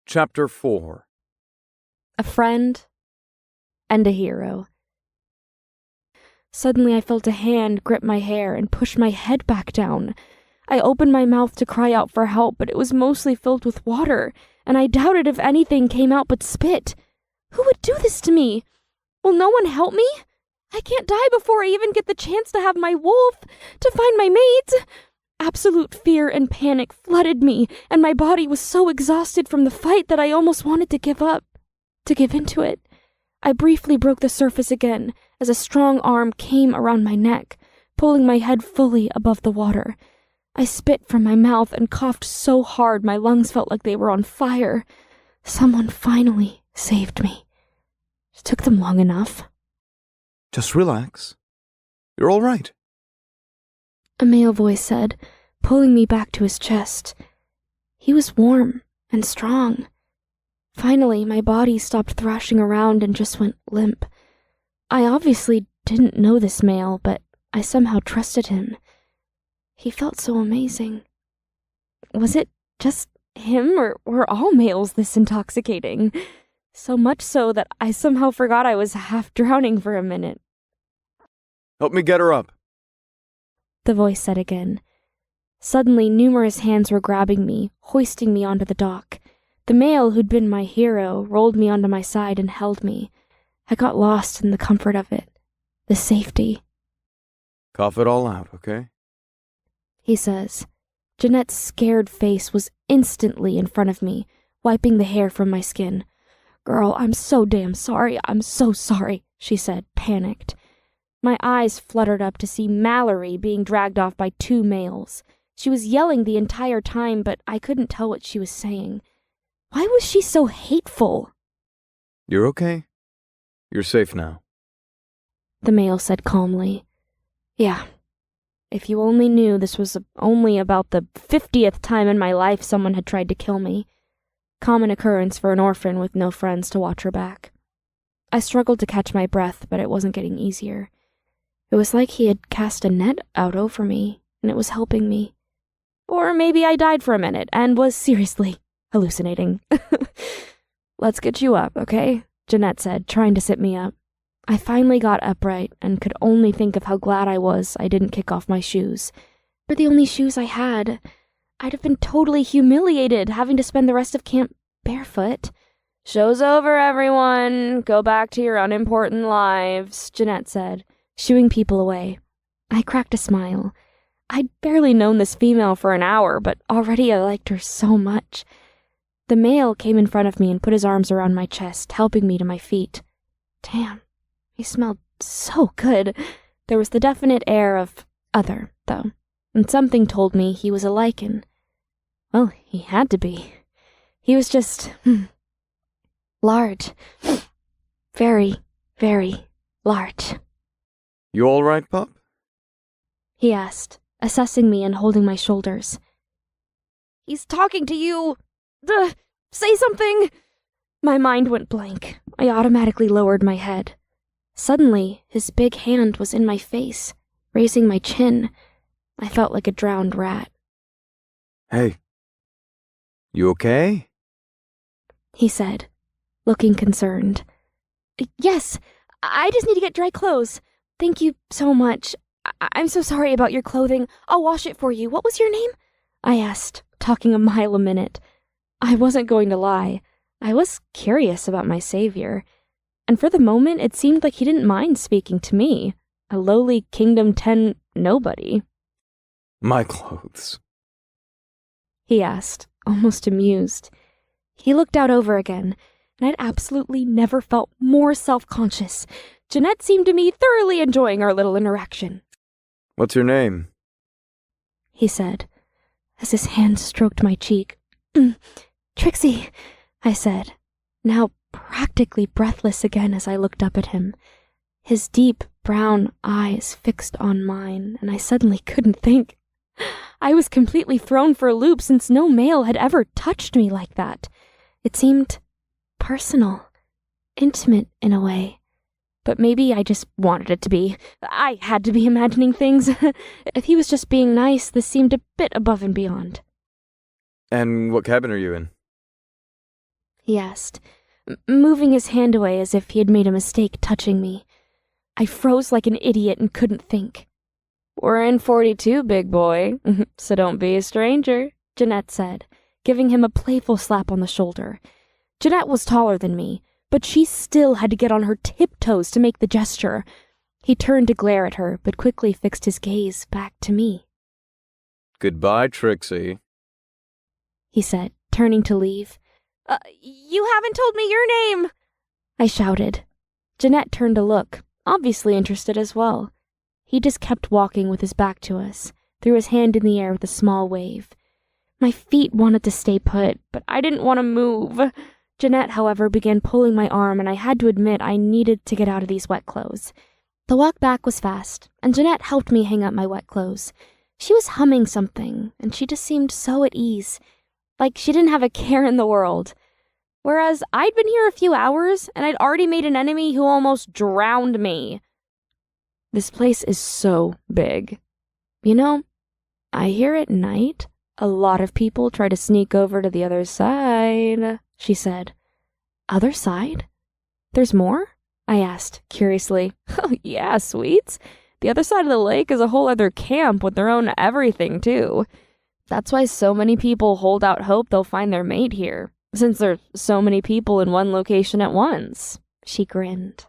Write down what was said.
Chapter 4. A friend and a hero. Suddenly I felt a hand grip my hair and push my head back down. I opened my mouth to cry out for help, but it was mostly filled with water, and I doubted if anything came out but spit. Who would do this to me? Will no one help me? I can't die before I even get the chance to have my wolf, to find my mate. Absolute fear and panic flooded me, and my body was so exhausted from the fight that I almost wanted to give up, to give into it. I briefly broke the surface again as a strong arm came around my neck, pulling my head fully above the water. I spit from my mouth and coughed so hard my lungs felt like they were on fire. Someone finally saved me. It took them long enough. Just relax. You're all right. A male voice said, pulling me back to his chest. He was warm and strong. Finally, my body stopped thrashing around and just went limp. I obviously didn't know this male, but I somehow trusted him. He felt so amazing. Was it just him, or were all males this intoxicating? So much so that I somehow forgot I was half drowning for a minute. Help me get her up. The voice said again. Suddenly, numerous hands were grabbing me, hoisting me onto the dock. The male who'd been my hero rolled me onto my side and held me. I got lost in the comfort of it, the safety. Cough it all out, okay? He says. Jeanette's scared face was instantly in front of me, wiping the hair from my skin. "Girl, I'm so damn sorry. I'm so sorry," she said, panicked. My eyes fluttered up to see Mallory being dragged off by two males. She was yelling the entire time, but I couldn't tell what she was saying. Why was she so hateful? You're okay. You're safe now. The male said calmly. Yeah. If you only knew this was only about the 50th time in my life someone had tried to kill me. Common occurrence for an orphan with no friends to watch her back. I struggled to catch my breath, but it wasn't getting easier. It was like he had cast a net out over me, and it was helping me. Or maybe I died for a minute and was seriously hallucinating. "Let's get you up, okay?" Jeanette said, trying to sit me up. I finally got upright and could only think of how glad I was I didn't kick off my shoes. They're the only shoes I had. I'd have been totally humiliated having to spend the rest of camp barefoot. "Show's over, everyone. Go back to your unimportant lives," Jeanette said, shooing people away. I cracked a smile. I'd barely known this female for an hour, but already I liked her so much. The male came in front of me and put his arms around my chest, helping me to my feet. Damn, he smelled so good. There was the definite air of other, though, and something told me he was a Lycan. Well, he had to be. He was just, large. Very, very large. You all right, pup? He asked, assessing me and holding my shoulders. "He's talking to you! Say something!" My mind went blank. I automatically lowered my head. Suddenly, his big hand was in my face, raising my chin. I felt like a drowned rat. Hey. You okay? He said, looking concerned. "Yes, I just need to get dry clothes. Thank you so much. I'm so sorry about your clothing. I'll wash it for you. What was your name?" I asked, talking a mile a minute. I wasn't going to lie. I was curious about my savior. And for the moment, it seemed like he didn't mind speaking to me, a lowly Kingdom 10 nobody. My clothes. He asked, almost amused. He looked out over again, and I'd absolutely never felt more self-conscious. Jeanette seemed to me thoroughly enjoying our little interaction. What's your name? He said, as his hand stroked my cheek. "Trixie," I said, now practically breathless again as I looked up at him. His deep brown eyes fixed on mine, and I suddenly couldn't think. I was completely thrown for a loop since no male had ever touched me like that. It seemed personal, intimate in a way. But maybe I just wanted it to be. I had to be imagining things. If he was just being nice, this seemed a bit above and beyond. And what cabin are you in? he asked, moving his hand away as if he had made a mistake touching me. I froze like an idiot and couldn't think. We're in 42, big boy, so don't be a stranger, Jeanette said, giving him a playful slap on the shoulder. Jeanette was taller than me, but she still had to get on her tiptoes to make the gesture. He turned to glare at her, but quickly fixed his gaze back to me. Goodbye, Trixie, he said, turning to leave. You haven't told me your name, I shouted. Jeanette turned to look, obviously interested as well. He just kept walking with his back to us, threw his hand in the air with a small wave. My feet wanted to stay put, but I didn't want to move. Jeanette, however, began pulling my arm, and I had to admit I needed to get out of these wet clothes. The walk back was fast, and Jeanette helped me hang up my wet clothes. She was humming something, and she just seemed so at ease, like she didn't have a care in the world. Whereas I'd been here a few hours, and I'd already made an enemy who almost drowned me. This place is so big. You know, I hear at night a lot of people try to sneak over to the other side, she said. Other side? There's more? I asked, curiously. Oh, yeah, sweets. The other side of the lake is a whole other camp with their own everything, too. That's why so many people hold out hope they'll find their mate here, since there's so many people in one location at once, she grinned.